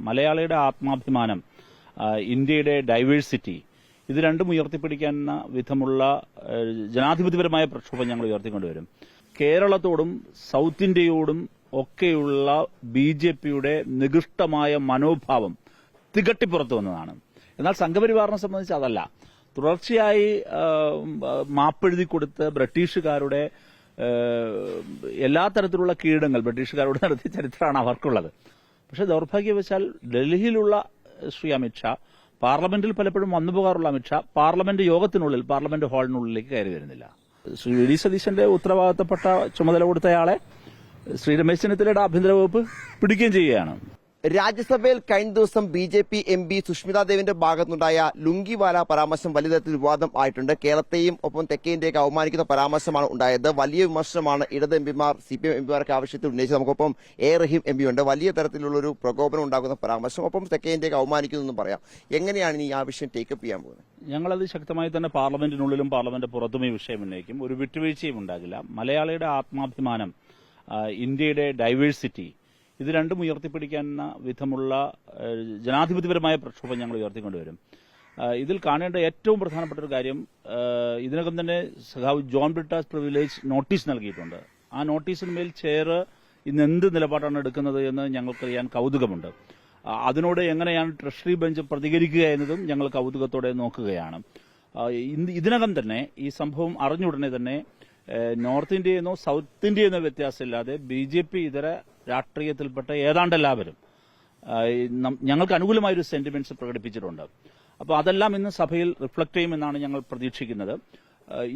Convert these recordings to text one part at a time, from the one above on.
മലയാളിയുടെ ആത്മാഭിമാനം, ഇന്ത്യയുടെ ഡൈവേഴ്സിറ്റി, ഇത് രണ്ടും ഉയർത്തിപ്പിടിക്കുന്ന വിധമുള്ള ജനാധിപത്യപരമായ പ്രക്ഷോഭം ഞങ്ങൾ ഉയർത്തിക്കൊണ്ടുവരും. കേരളത്തോടും സൗത്ത് ഇന്ത്യയോടും ഒക്കെയുള്ള BJPയുടെ നികൃഷ്ടമായ മനോഭാവം തികട്ടിപ്പുറത്തു വന്നതാണ്. എന്നാൽ സംഘപരിവാറിനെ സംബന്ധിച്ച് അതല്ല. തുടർച്ചയായി മാപ്പെഴുതി കൊടുത്ത് ബ്രിട്ടീഷുകാരുടെ എല്ലാ തരത്തിലുള്ള കീഴടങ്ങൾ ബ്രിട്ടീഷുകാരോട് നടത്തിയ ചരിത്രമാണ് അവർക്കുള്ളത്. പക്ഷെ ദൗർഭാഗ്യവശാൽ ഡൽഹിയിലുള്ള ശ്രീ അമിത്ഷാ, പാർലമെന്റിൽ പലപ്പോഴും വന്നുപോകാറുള്ള അമിത്ഷാ പാർലമെന്റ് യോഗത്തിനുള്ളിൽ, പാർലമെന്റ് ഹാളിനുള്ളിലേക്ക് കയറി വരുന്നില്ല. ശ്രീ വി ഡി സതീശന്റെ ഉത്തരവാദിത്തപ്പെട്ട ചുമതല കൊടുത്തയാളെ ശ്രീ രമേശ് ചെന്നിത്തലയുടെ ആഭ്യന്തര വകുപ്പ് പിടിക്കുകയും ചെയ്യുകയാണ്. രാജ്യസഭയിൽ കഴിഞ്ഞ ദിവസം BJP MP സുഷ്മിതാ ദേവിന്റെ ഭാഗത്തുനിന്നുണ്ടായ ലുങ്കിവാല പരാമർശം വലിയ തരത്തിൽ വിവാദം ആയിട്ടുണ്ട്. കേരളത്തെയും ഒപ്പം തെക്കേ ഇന്ത്യയൊക്കെ അവമാനിക്കുന്ന പരാമർശമാണ് ഉണ്ടായത്. വലിയ വിമർശനമാണ് ഇടത് എംപിമാർ, CPM എംപിമാർക്ക് ആവശ്യത്തിൽ ഉന്നയിച്ചത്. നമുക്കൊപ്പം റഹീം MP ഉണ്ട്. വലിയ തരത്തിലുള്ളൊരു പ്രകോപനം ഉണ്ടാകുന്ന പരാമർശം, ഒപ്പം തെക്കേ ഇന്ത്യയൊക്കെ അവമാനിക്കുന്നു പറയാം. എങ്ങനെയാണ് ഈ ആവശ്യം ടേക്കപ്പ് ചെയ്യാൻ പോകുന്നത്? ഞങ്ങളത് ശക്തമായി തന്നെ പാർലമെന്റിനുള്ളിലും പാർലമെന്റ് പുറത്തും ഈ വിഷയം ഉന്നയിക്കും. ഒരു വിട്ടുവീഴ്ചയും ഉണ്ടാകില്ല. മലയാളിയുടെ ആത്മാഭിമാനം, ഇന്ത്യയുടെ ഡൈവേഴ്സിറ്റി, ഇത് രണ്ടും ഉയർത്തിപ്പിടിക്കുന്ന വിധമുള്ള ജനാധിപത്യപരമായ പ്രക്ഷോഭം ഞങ്ങൾ ഉയർത്തിക്കൊണ്ടുവരും. ഇതിൽ കാണേണ്ട ഏറ്റവും പ്രധാനപ്പെട്ട ഒരു കാര്യം, ഇതിനകം തന്നെ സഖാവ് ജോൺ ബ്രിട്ടാസ് പ്രിവിലേജ് നോട്ടീസ് നൽകിയിട്ടുണ്ട്. ആ നോട്ടീസിന്മേൽ ചെയർ ഇന്ന് എന്ത് നിലപാടാണ് എടുക്കുന്നത് എന്ന് ഞങ്ങൾക്കറിയാൻ കൗതുകമുണ്ട്. അതിനോട് എങ്ങനെയാണ് ട്രഷറി ബെഞ്ച് പ്രതികരിക്കുക എന്നതും ഞങ്ങൾ കൗതുകത്തോടെ നോക്കുകയാണ്. ഇതിനകം തന്നെ ഈ സംഭവം അറിഞ്ഞുടനെ തന്നെ നോർത്ത് ഇന്ത്യയെന്നോ സൗത്ത് ഇന്ത്യയെന്നോ വ്യത്യാസമില്ലാതെ BJP ഇതര രാഷ്ട്രീയത്തിൽപ്പെട്ട ഏതാണ്ട് എല്ലാവരും ഞങ്ങൾക്ക് അനുകൂലമായൊരു സെന്റിമെന്റ്സ് പ്രകടിപ്പിച്ചിട്ടുണ്ട്. അപ്പോൾ അതെല്ലാം ഇന്ന് സഭയിൽ റിഫ്ലക്ട് ചെയ്യുമെന്നാണ് ഞങ്ങൾ പ്രതീക്ഷിക്കുന്നത്.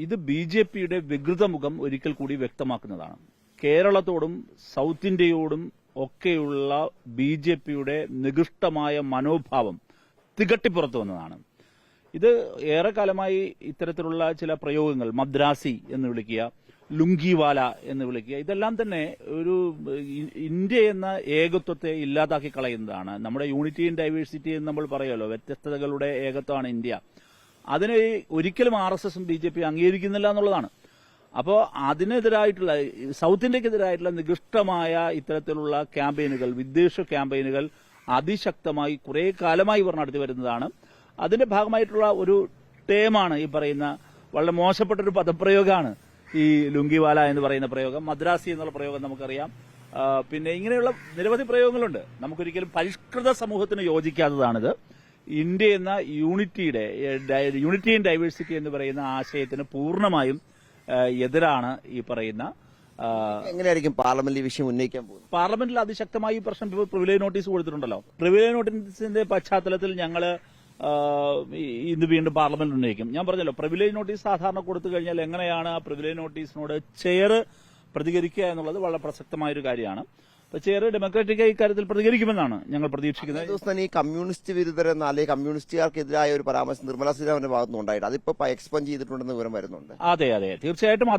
ഇത് BJPയുടെ വികൃത മുഖം ഒരിക്കൽ കൂടി വ്യക്തമാക്കുന്നതാണ്. കേരളത്തോടും സൗത്ത് ഇന്ത്യയോടും ഒക്കെയുള്ള BJPയുടെ നികൃഷ്ടമായ മനോഭാവം തികട്ടിപ്പുറത്തു വന്നതാണ്. ഇത് ഏറെക്കാലമായി ഇത്തരത്തിലുള്ള ചില പ്രയോഗങ്ങൾ, മദ്രാസി എന്ന് വിളിക്കുക, ലുങ്കിവാല എന്ന് വിളിക്കുക, ഇതെല്ലാം തന്നെ ഒരു ഇന്ത്യ എന്ന ഏകത്വത്തെ ഇല്ലാതാക്കി കളയുന്നതാണ്. നമ്മുടെ യൂണിറ്റി ഇൻ ഡൈവേഴ്സിറ്റി എന്ന് നമ്മൾ പറയുമല്ലോ, വ്യത്യസ്തതകളുടെ ഏകത്വമാണ് ഇന്ത്യ. അതിനെ ഒരിക്കലും RSSും BJP അംഗീകരിക്കുന്നില്ല എന്നുള്ളതാണ്. അപ്പോൾ അതിനെതിരായിട്ടുള്ള, സൗത്ത് ഇന്ത്യക്കെതിരായിട്ടുള്ള നികൃഷ്ടമായ ഇത്തരത്തിലുള്ള ക്യാമ്പയിനുകൾ, വിദ്വേഷ ക്യാമ്പയിനുകൾ അതിശക്തമായി കുറെ കാലമായി ഇവർ നടത്തി വരുന്നതാണ്. അതിന്റെ ഭാഗമായിട്ടുള്ള ഒരു ടേമാണ് ഈ പറയുന്ന വളരെ മോശപ്പെട്ടൊരു പദപ്രയോഗമാണ് ഈ ലുങ്കിവാല എന്ന് പറയുന്ന പ്രയോഗം. മദ്രാസി എന്നുള്ള പ്രയോഗം നമുക്കറിയാം. പിന്നെ ഇങ്ങനെയുള്ള നിരവധി പ്രയോഗങ്ങളുണ്ട്. നമുക്കൊരിക്കലും പരിഷ്കൃത സമൂഹത്തിന് യോജിക്കാത്തതാണിത്. ഇന്ത്യ എന്ന യൂണിറ്റി ഇൻ ഡൈവേഴ്സിറ്റി എന്ന് പറയുന്ന ആശയത്തിന് പൂർണ്ണമായും എതിരാണ് ഈ പറയുന്ന. എങ്ങനെയായിരിക്കും പാർലമെന്റിൽ ഈ വിഷയം ഉന്നയിക്കാൻ പോകുന്നത്? പാർലമെന്റിൽ അതിശക്തമായി ഈ പ്രശ്നം പ്രിവിലേജ് നോട്ടീസ് കൊടുത്തിട്ടുണ്ടല്ലോ. പ്രിവിലേജ് നോട്ടീസിന്റെ പശ്ചാത്തലത്തിൽ ഞങ്ങൾ ഇന്ന് വീണ്ടും പാർലമെന്റ് ഉന്നയിക്കും. ഞാൻ പറഞ്ഞല്ലോ, പ്രിവിലേജ് നോട്ടീസ് സാധാരണ കൊടുത്തു കഴിഞ്ഞാൽ എങ്ങനെയാണ് ആ പ്രിവിലേജ് നോട്ടീസിനോട് ചെയർ പ്രതികരിക്കുക എന്നുള്ളത് വളരെ പ്രസക്തമായൊരു കാര്യമാണ്. ചെയർ ഡെമോക്രാറ്റിക്കായി ഇക്കാര്യത്തിൽ പ്രതികരിക്കുമെന്നാണ് ഞങ്ങൾ പ്രതീക്ഷിക്കുന്നത്. ദിവസം ഈ കമ്മ്യൂണിസ്റ്റ് വിരുദ്ധരെന്ന അല്ലെങ്കിൽ കമ്മ്യൂണിസ്റ്റുകാർക്കെതിരായ ഒരു പരാമർശം നിർമ്മലാ സീതാരാമന്റെ ഭാഗത്തുനിന്ന് ഉണ്ടായിട്ട് അതിപ്പോ എക്സ്പെൻഡ് ചെയ്തിട്ടുണ്ടെന്ന് വിവരം വരുന്നുണ്ട്. അതെ, തീർച്ചയായിട്ടും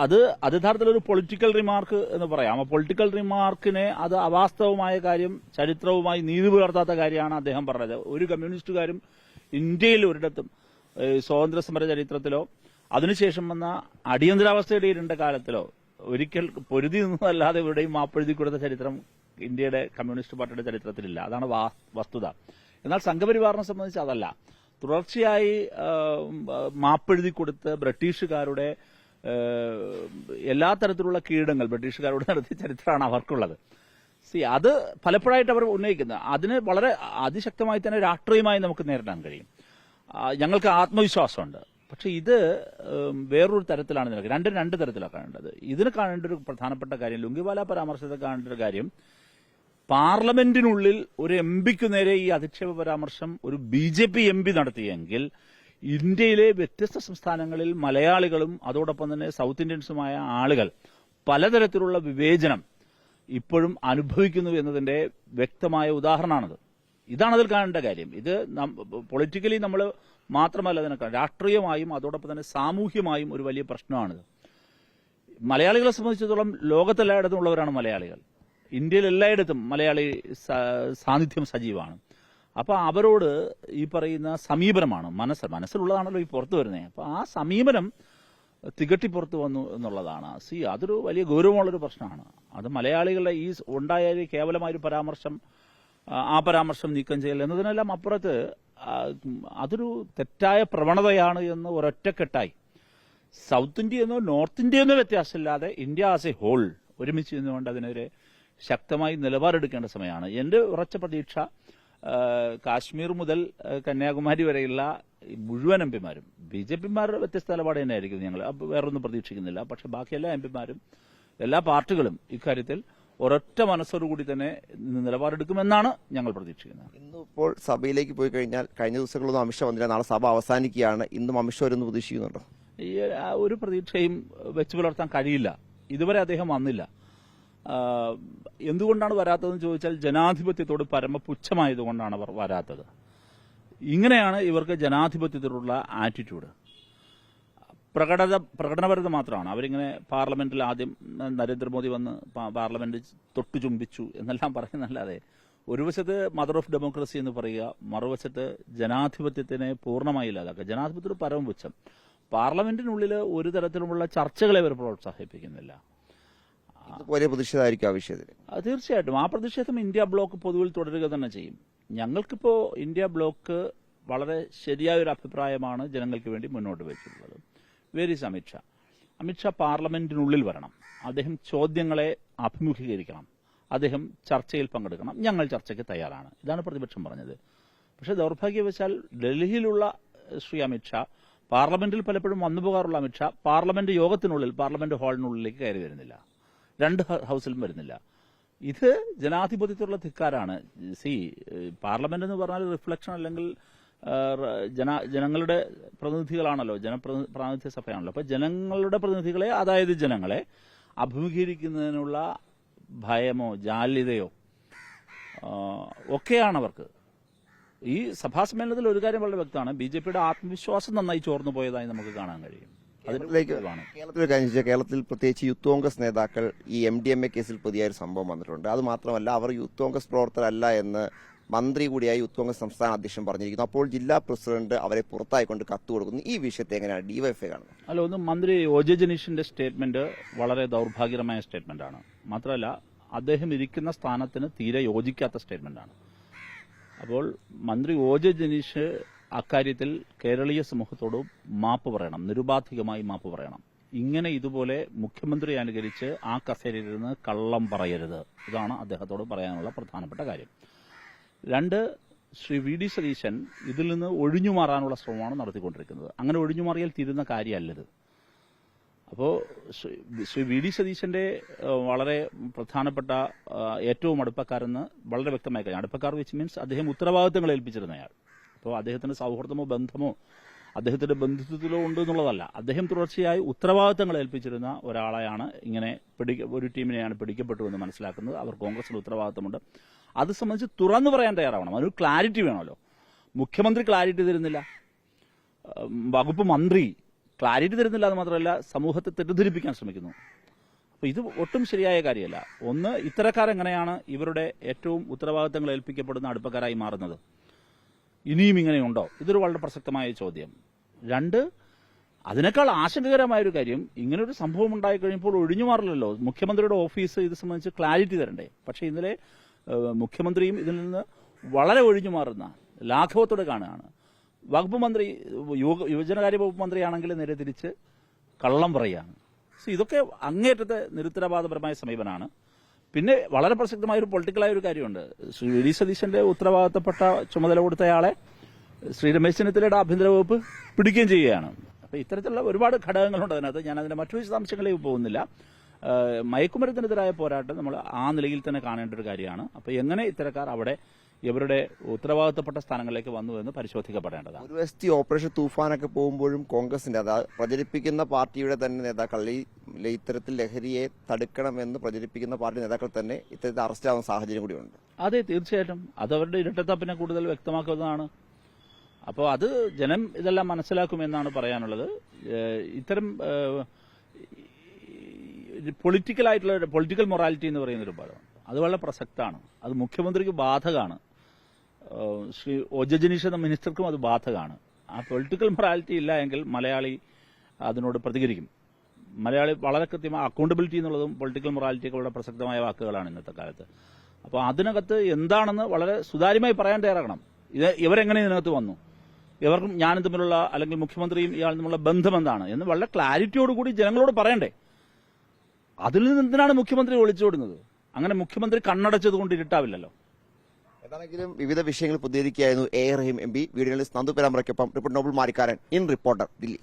അത് യഥാർത്ഥത്തിലൊരു പൊളിറ്റിക്കൽ റിമാർക്ക് എന്ന് പറയാം. ആ പൊളിറ്റിക്കൽ റിമാർക്കിനെ അത് അവാസ്തവമായ കാര്യം, ചരിത്രവുമായി നീതി പുലർത്താത്ത കാര്യമാണ് അദ്ദേഹം പറഞ്ഞത്. ഒരു കമ്മ്യൂണിസ്റ്റുകാരും ഇന്ത്യയിൽ ഒരിടത്തും സ്വാതന്ത്ര്യ സമര ചരിത്രത്തിലോ അതിനുശേഷം വന്ന അടിയന്തരാവസ്ഥയുടെ ഇരുണ്ട കാലത്തിലോ ഒരിക്കൽ പൊരുതി നിന്നതല്ലാതെ ഇവരുടെയും മാപ്പെഴുതി കൊടുത്ത ചരിത്രം ഇന്ത്യയുടെ കമ്മ്യൂണിസ്റ്റ് പാർട്ടിയുടെ ചരിത്രത്തിലില്ല. അതാണ് വസ്തുത. എന്നാൽ സംഘപരിവാറിനെ സംബന്ധിച്ച് അതല്ല. തുടർച്ചയായി മാപ്പെഴുതി കൊടുത്ത് ബ്രിട്ടീഷുകാരുടെ എല്ലാ തരത്തിലുള്ള കീഴടങ്ങൾ ബ്രിട്ടീഷുകാരോട് നടത്തിയ ചരിത്രമാണ് അവർക്കുള്ളത്. അത് പലപ്പോഴായിട്ട് അവർ ഉന്നയിക്കുന്നത്. അതിന് വളരെ അതിശക്തമായി തന്നെ രാഷ്ട്രീയമായി നമുക്ക് നേരിടാൻ കഴിയും. ഞങ്ങൾക്ക് ആത്മവിശ്വാസമുണ്ട്. പക്ഷെ ഇത് വേറൊരു തരത്തിലാണ് നിൽക്കുന്നത്. രണ്ട് തരത്തിലാണ് കാണേണ്ടത്. ഇതിന് കാണേണ്ട ഒരു പ്രധാനപ്പെട്ട കാര്യം, ലുങ്കിവാല പരാമർശത്തെ കാണേണ്ട ഒരു കാര്യം, പാർലമെന്റിനുള്ളിൽ ഒരു എംപിക്കു നേരെ ഈ അധിക്ഷേപ പരാമർശം ഒരു BJP MP നടത്തിയെങ്കിൽ ഇന്ത്യയിലെ വ്യത്യസ്ത സംസ്ഥാനങ്ങളിൽ മലയാളികളും അതോടൊപ്പം തന്നെ സൗത്ത് ഇന്ത്യൻസുമായ ആളുകൾ പലതരത്തിലുള്ള വിവേചനം ഇപ്പോഴും അനുഭവിക്കുന്നു എന്നതിന്റെ വ്യക്തമായ ഉദാഹരണമാണത്. ഇതാണ് അതിൽ കാണേണ്ട കാര്യം. ഇത് പൊളിറ്റിക്കലി നമ്മൾ മാത്രമല്ല അതിനെ രാഷ്ട്രീയമായും അതോടൊപ്പം തന്നെ സാമൂഹ്യമായും ഒരു വലിയ പ്രശ്നമാണിത്. മലയാളികളെ സംബന്ധിച്ചിടത്തോളം ലോകത്തെല്ലായിടത്തും ഉള്ളവരാണ് മലയാളികൾ. ഇന്ത്യയിൽ എല്ലായിടത്തും മലയാളി സാന്നിധ്യം സജീവമാണ്. അപ്പൊ അവരോട് ഈ പറയുന്ന സമീപനമാണ് മനസ്സിലുള്ളതാണല്ലോ ഈ പുറത്തു വരുന്നത്. അപ്പൊ ആ സമീപനം തികട്ടി പുറത്തു വന്നു എന്നുള്ളതാണ്. അതൊരു വലിയ ഗൗരവമുള്ളൊരു പ്രശ്നമാണ്. അത് മലയാളികളുടെ ഈ ഉണ്ടായ കേവലമായൊരു പരാമർശം ആ പരാമർശം നീക്കം ചെയ്യൽ എന്നതിനെല്ലാം അപ്പുറത്ത് അതൊരു തെറ്റായ പ്രവണതയാണ് എന്ന് ഒരൊറ്റക്കെട്ടായി സൗത്ത് ഇന്ത്യയെന്നോ നോർത്ത് ഇന്ത്യയെന്നോ വ്യത്യാസമില്ലാതെ ഇന്ത്യ ആസ് എ ഹോൾ ഒരുമിച്ച് നിന്നുകൊണ്ട് അതിനെതിരെ ശക്തമായി നിലപാടെടുക്കേണ്ട സമയമാണ്. എന്റെ ഉറച്ച പ്രതീക്ഷ കാശ്മീർ മുതൽ കന്യാകുമാരി വരെയുള്ള മുഴുവൻ എംപിമാരും ബി.ജെ.പിമാരുടെ വ്യത്യസ്ത നിലപാട് തന്നെയായിരിക്കും. ഞങ്ങൾ വേറൊന്നും പ്രതീക്ഷിക്കുന്നില്ല. പക്ഷെ ബാക്കി എല്ലാ എംപിമാരും എല്ലാ പാർട്ടികളും ഇക്കാര്യത്തിൽ ഒരൊറ്റ മനസ്സോടുകൂടി തന്നെ നിലപാടെടുക്കുമെന്നാണ് ഞങ്ങൾ പ്രതീക്ഷിക്കുന്നത്. ഇന്നിപ്പോൾ സഭയിലേക്ക് പോയി കഴിഞ്ഞാൽ കഴിഞ്ഞ ദിവസങ്ങളൊന്നും അമിത്ഷാ വന്നില്ല. നാളെ സഭ അവസാനിക്കുകയാണ്. ഇന്നും അമിത്ഷാ വരുമെന്ന് പ്രതീക്ഷിക്കുന്നുണ്ടോ? ഈ ഒരു പ്രതീക്ഷയും വെച്ചു പുലർത്താൻ കഴിയില്ല. ഇതുവരെ അദ്ദേഹം വന്നില്ല. എന്തുകൊണ്ടാണ് വരാത്തതെന്ന് ചോദിച്ചാൽ ജനാധിപത്യത്തോട് പരമപുച്ഛമായതുകൊണ്ടാണ് അവർ വരാത്തത്. ഇങ്ങനെയാണ് ഇവർക്ക് ജനാധിപത്യത്തോടുള്ള ആറ്റിറ്റ്യൂഡ്. പ്രകടനപരത മാത്രമാണ്. അവരിങ്ങനെ പാർലമെന്റിൽ ആദ്യം നരേന്ദ്രമോദി വന്ന് പാർലമെന്റ് തൊട്ടു ചുംബിച്ചു എന്നെല്ലാം പറയുന്നല്ലാതെ ഒരു വശത്ത് മദർ ഓഫ് ഡെമോക്രസി എന്ന് പറയുക, മറുവശത്ത് ജനാധിപത്യത്തിനെ പൂർണ്ണമായി ഇല്ലാതാക്കുക. ജനാധിപത്യത്തോട് പരമപുച്ഛം. പാർലമെന്റിനുള്ളിൽ ഒരു തരത്തിലുമുള്ള ചർച്ചകളെ അവർ പ്രോത്സാഹിപ്പിക്കുന്നില്ല. വലിയ പ്രതിഷേധമായിരിക്കും ആ വിഷയത്തിൽ. തീർച്ചയായിട്ടും ആ പ്രതിഷേധം ഇന്ത്യ ബ്ലോക്ക് പൊതുവിൽ തുടരുക തന്നെ ചെയ്യും. ഞങ്ങൾക്കിപ്പോ ഇന്ത്യ ബ്ലോക്ക് വളരെ ശരിയായൊരു അഭിപ്രായമാണ് ജനങ്ങൾക്ക് വേണ്ടി മുന്നോട്ട് വെച്ചിട്ടുള്ളത്. വേരീസ് അമിത്ഷാ. അമിത്ഷാ പാർലമെന്റിനുള്ളിൽ വരണം. അദ്ദേഹം ചോദ്യങ്ങളെ അഭിമുഖീകരിക്കണം. അദ്ദേഹം ചർച്ചയിൽ പങ്കെടുക്കണം. ഞങ്ങൾ ചർച്ചയ്ക്ക് തയ്യാറാണ്. ഇതാണ് പ്രതിപക്ഷം പറഞ്ഞത്. പക്ഷേ ദൗർഭാഗ്യവശാൽ ഡൽഹിയിലുള്ള ശ്രീ അമിത്ഷാ, പാർലമെന്റിൽ പലപ്പോഴും വന്നുപോകാറുള്ള അമിത്ഷാ പാർലമെന്റ് യോഗത്തിനുള്ളിൽ പാർലമെന്റ് ഹാളിനുള്ളിലേക്ക് കയറി വരുന്നില്ല. രണ്ട് ഹൌസിലും വരുന്നില്ല. ഇത് ജനാധിപത്യത്തിലുള്ള ധിക്കാരാണ്. പാർലമെന്റ് എന്ന് പറഞ്ഞാൽ റിഫ്ലക്ഷൻ അല്ലെങ്കിൽ ജനങ്ങളുടെ പ്രതിനിധികളാണല്ലോ, ജനപ്രാതിനിധ്യ സഭയാണല്ലോ. അപ്പൊ ജനങ്ങളുടെ പ്രതിനിധികളെ, അതായത് ജനങ്ങളെ അഭിമുഖീകരിക്കുന്നതിനുള്ള ഭയമോ ജാള്യതയോ ഒക്കെയാണ് അവർക്ക്. ഈ സഭാ സമ്മേളനത്തിൽ ഒരു കാര്യം വളരെ വ്യക്തമാണ്. ബി.ജെ.പിയുടെ ആത്മവിശ്വാസം നന്നായി ചോർന്നു പോയതായി നമുക്ക് കാണാൻ കഴിയും. കേരളത്തിൽ പ്രത്യേകിച്ച് യൂത്ത് കോൺഗ്രസ് നേതാക്കൾ ഈ MDMA കേസിൽ പുതിയ ഒരു സംഭവം വന്നിട്ടുണ്ട്. അത് മാത്രമല്ല, അവർ യൂത്ത് കോൺഗ്രസ് പ്രവർത്തകരല്ല എന്ന് മന്ത്രി കൂടിയായ യൂത്ത് കോൺഗ്രസ് സംസ്ഥാന അധ്യക്ഷൻ പറഞ്ഞിരിക്കുന്നു. അപ്പോൾ ജില്ലാ പ്രസിഡന്റ് അവരെ പുറത്തായിക്കൊണ്ട് കത്ത് കൊടുക്കുന്നു. ഈ വിഷയത്തെ എങ്ങനെയാണ് ഡിവൈഎഫ്ഐ കാണുന്നത്? അല്ല, ഒന്ന് മന്ത്രി O.J. ജനീഷിന്റെ സ്റ്റേറ്റ്മെന്റ് വളരെ ദൌർഭാഗ്യകരമായ സ്റ്റേറ്റ്മെന്റാണ്. മാത്രമല്ല അദ്ദേഹം ഇരിക്കുന്ന സ്ഥാനത്തിന് തീരെ യോജിക്കാത്ത സ്റ്റേറ്റ്മെന്റാണ്. അപ്പോൾ മന്ത്രി O.J. ജനീഷ് അക്കാര്യത്തിൽ കേരളീയ സമൂഹത്തോട് മാപ്പ് പറയണം, നിരുപാധികമായി മാപ്പ് പറയണം. ഇങ്ങനെ ഇതുപോലെ മുഖ്യമന്ത്രി അനുകരിച്ച് ആ കസേരയിലിരുന്ന് കള്ളം പറയരുത്. ഇതാണ് അദ്ദേഹത്തോട് പറയാനുള്ള പ്രധാനപ്പെട്ട കാര്യം. രണ്ട്, ശ്രീ V.D. സതീശൻ ഇതിൽ നിന്ന് ഒഴിഞ്ഞുമാറാനുള്ള ശ്രമമാണ് നടത്തിക്കൊണ്ടിരിക്കുന്നത്. അങ്ങനെ ഒഴിഞ്ഞുമാറിയാൽ തീരുന്ന കാര്യമല്ലത്. അപ്പോൾ ശ്രീ V.D. സതീശന്റെ വളരെ പ്രധാനപ്പെട്ട ഏറ്റവും അടുപ്പക്കാരെന്ന് വളരെ വ്യക്തമായി കഴിഞ്ഞു. അടുപ്പക്കാർ വിച്ച് മീൻസ് അദ്ദേഹം ഉത്തരവാദിത്തങ്ങൾ ഏൽപ്പിച്ചിരുന്നയാൾ. അപ്പോൾ അദ്ദേഹത്തിന് സൗഹൃദമോ ബന്ധമോ അദ്ദേഹത്തിന്റെ ബന്ധുത്വത്തിലോ ഉണ്ട് എന്നുള്ളതല്ല. അദ്ദേഹം തുടർച്ചയായി ഉത്തരവാദിത്തങ്ങൾ ഏൽപ്പിച്ചിരുന്ന ഒരാളെയാണ് ഇങ്ങനെ ഒരു ടീമിനെയാണ് പിടിക്കപ്പെട്ടു എന്ന് മനസ്സിലാക്കുന്നത്. അവർ കോൺഗ്രസിൽ ഉത്തരവാദിത്തമുണ്ട്. അത് സംബന്ധിച്ച് തുറന്നു പറയാൻ തയ്യാറാവണം. അതൊരു ക്ലാരിറ്റി വേണമല്ലോ. മുഖ്യമന്ത്രി ക്ലാരിറ്റി തരുന്നില്ല, വകുപ്പ് മന്ത്രി ക്ലാരിറ്റി തരുന്നില്ല. അത് മാത്രമല്ല, സമൂഹത്തെ തെറ്റിദ്ധരിപ്പിക്കാൻ ശ്രമിക്കുന്നു. അപ്പൊ ഇത് ഒട്ടും ശരിയായ കാര്യമല്ല. ഒന്ന്, ഇത്തരക്കാരെങ്ങനെയാണ് ഇവരുടെ ഏറ്റവും ഉത്തരവാദിത്തങ്ങൾ ഏൽപ്പിക്കപ്പെടുന്ന അടുപ്പക്കാരായി മാറുന്നത്? ഇനിയും ഇങ്ങനെയുണ്ടോ? ഇതൊരു വളരെ പ്രസക്തമായ ചോദ്യം. രണ്ട്, അതിനേക്കാൾ ആശങ്കകരമായൊരു കാര്യം, ഇങ്ങനൊരു സംഭവം ഉണ്ടായിക്കഴിഞ്ഞപ്പോൾ ഒഴിഞ്ഞുമാറില്ലല്ലോ. മുഖ്യമന്ത്രിയുടെ ഓഫീസ് ഇത് സംബന്ധിച്ച് ക്ലാരിറ്റി തരണ്ടേ? പക്ഷേ ഇന്നലെ മുഖ്യമന്ത്രിയും ഇതിൽ നിന്ന് വളരെ ഒഴിഞ്ഞുമാറുന്ന ലാഘവത്തോടെ കാണുകയാണ്. വകുപ്പ് മന്ത്രി, യുവജനകാര്യ വകുപ്പ് മന്ത്രിയാണെങ്കിൽ നേരെ തിരിച്ച് കള്ളം പറയുകയാണ്. ഇതൊക്കെ അങ്ങേറ്റത്തെ നിരുത്തരവാദപരമായ സമീപനമാണ്. പിന്നെ വളരെ പ്രസക്തമായ ഒരു പൊളിറ്റിക്കലായ ഒരു കാര്യമുണ്ട്. ശ്രീ V.D. സതീശന്റെ ഉത്തരവാദിത്തപ്പെട്ട ചുമതല കൊടുത്തയാളെ ശ്രീ രമേശ് ചെന്നിത്തലയുടെ ആഭ്യന്തര വകുപ്പ് പിടിക്കുകയും ചെയ്യുകയാണ്. അപ്പൊ ഇത്തരത്തിലുള്ള ഒരുപാട് ഘടകങ്ങളുണ്ട് അതിനകത്ത്. ഞാൻ അതിന്റെ മറ്റു വിശദാംശങ്ങളിലേക്ക് പോകുന്നില്ല. മയക്കുമരുന്നിനെതിരായ പോരാട്ടം നമ്മൾ ആ നിലയിൽ തന്നെ കാണേണ്ട ഒരു കാര്യമാണ്. അപ്പൊ എങ്ങനെ ഇത്തരക്കാർ അവിടെ ഇവരുടെ ഉത്തരവാദിത്തപ്പെട്ട സ്ഥാനങ്ങളിലേക്ക് വന്നു എന്ന് പരിശോധിക്കപ്പെടേണ്ടതാണ്. ഒരു വശത്ത് ഓപ്പറേഷൻ തൂഫാനൊക്കെ പോകുമ്പോഴും കോൺഗ്രസിന്റെ, അതായത് പ്രചരിപ്പിക്കുന്ന പാർട്ടിയുടെ തന്നെ നേതാക്കൾ ഇത്തരത്തിൽ ലഹരിയെ തടുക്കണമെന്ന് പ്രചരിപ്പിക്കുന്ന പാർട്ടി നേതാക്കൾ തന്നെ ഇത്തരത്തിൽ അറസ്റ്റ് ആവുന്ന സാഹചര്യം കൂടിയുണ്ട്. അതെ, തീർച്ചയായിട്ടും അത് അവരുടെ ഇരട്ടത്താപ്പിനെ കൂടുതൽ വ്യക്തമാക്കുന്നതാണ്. അപ്പോൾ അത് ജനം ഇതെല്ലാം മനസ്സിലാക്കുമെന്നാണ് പറയാനുള്ളത്. ഇത്തരം പൊളിറ്റിക്കൽ മൊറാലിറ്റി എന്ന് പറയുന്നൊരു പദം അത് വളരെ പ്രസക്തമാണ്. അത് മുഖ്യമന്ത്രിക്ക് ബാധകമാണ്. ശ്രീ O.J. ജനീഷ് എന്ന മിനിസ്റ്റർക്കും അത് ബാധകമാണ്. ആ പൊളിറ്റിക്കൽ മൊറാലിറ്റി ഇല്ല എങ്കിൽ മലയാളി അതിനോട് പ്രതികരിക്കും. മലയാളി വളരെ കൃത്യമായ അക്കൗണ്ടബിലിറ്റി എന്നുള്ളതും പൊളിറ്റിക്കൽ മൊറാലിറ്റിയൊക്കെ വളരെ പ്രസക്തമായ വാക്കുകളാണ് ഇന്നത്തെ കാലത്ത്. അപ്പോൾ അതിനകത്ത് എന്താണെന്ന് വളരെ സുതാര്യമായി പറയാൻ തയ്യാറാകണം. ഇവരെങ്ങനെ ഇതിനകത്ത് വന്നു, ഇവർക്കും ഞാനും തമ്മിലുള്ള അല്ലെങ്കിൽ മുഖ്യമന്ത്രിയും ഇയാൾ തമ്മിലുള്ള ബന്ധം എന്താണ് എന്ന് വളരെ ക്ലാരിറ്റിയോടുകൂടി ജനങ്ങളോട് പറയണ്ടേ. അതിൽ നിന്ന് എന്തിനാണ് മുഖ്യമന്ത്രി ഒളിച്ചോടുന്നത്? അങ്ങനെ മുഖ്യമന്ത്രി കണ്ണടച്ചത് കൊണ്ട് ഇരുട്ടാവില്ലല്ലോ. ഏതാണെങ്കിലും വിവിധ വിഷയങ്ങൾ പ്രതികരിക്കുകയായിരുന്നു A Rahim M P. Video journalist Nandu പേരാമ്പ്രയ്ക്കൊപ്പം റിപ്പോർട്ടർ നോബിൾ മാരിക്കാരൻ, ഇൻ റിപ്പോർട്ടർ, ദില്ലി.